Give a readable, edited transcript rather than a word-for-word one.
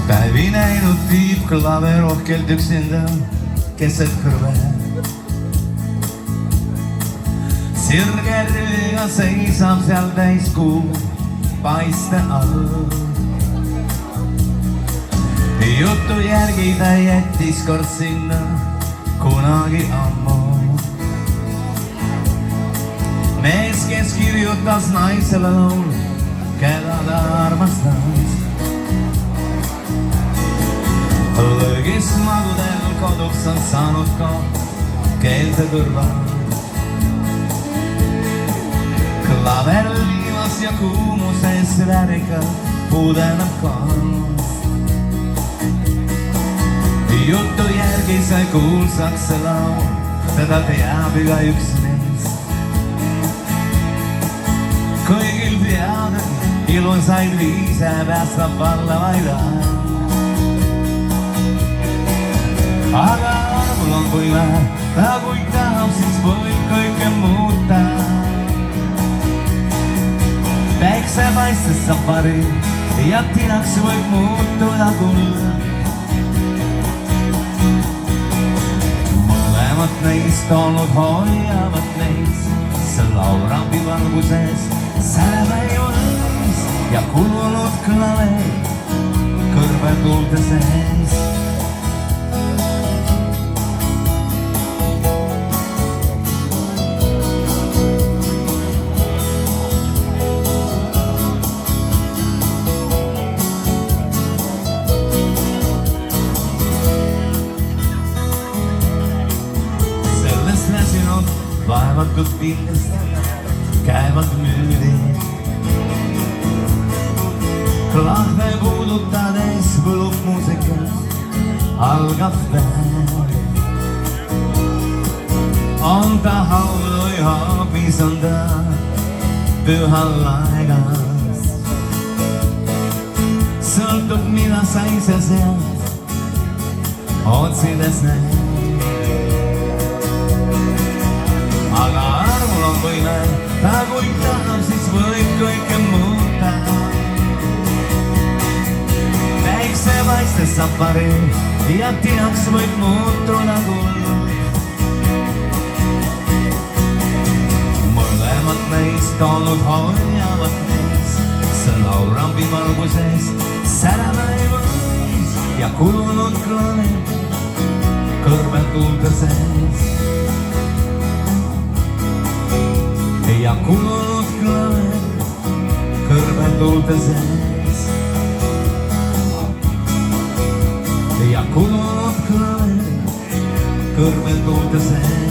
Päevi näinud tiibklaver rohkelt üksinda keset kõrve. Sirge rüüga seisab seal täiskuu paiste all. Jutu järgi ta jättis kord sinna kunagi ammu. Mees, kes kirjutas naisele laul, keda ta armastas. Lõgis madudel koduks on saanud ka keelte kõrval. Klaver liivas ja kuumuses väärikalt pudeneb kaas. Jutu järgi sai kuulsaks see laul, seda teab iga üks neist. Kõigil teada ilusaid viise päästab alla vaid aeg. Aga armul on võime, ta kui tahab, siis võib kõike muuta. Päiksepaistes saab pari ja tinaks võib muutuda kulda. Mõlemad neist olnud hoiavad neist, see laulrambi valguses sälepäivas ja kulunud klaver kõrvetuulte sees. Vaevatud pildest käivad müüdid. Klahve puudutades võlub muusikat, algab päev. On ta haul või hoopis on ta pühal aegas. Sõltub, mida sa ise sealt otsides näed. Aga armul on võime, ta kui tahab, siis võib kõike muuta. Päiksepaistes saab pari ja tinaks võib muutuda kuld. Mõlemad neist olnud hoiavad neist, see laulrambi valguses sälepäivas ja kulunud klaver kõrvetuulte sees. Ja kulunud klaver kõrvetuulte sees. Ja kulunud klaver kõrvetuulte sees.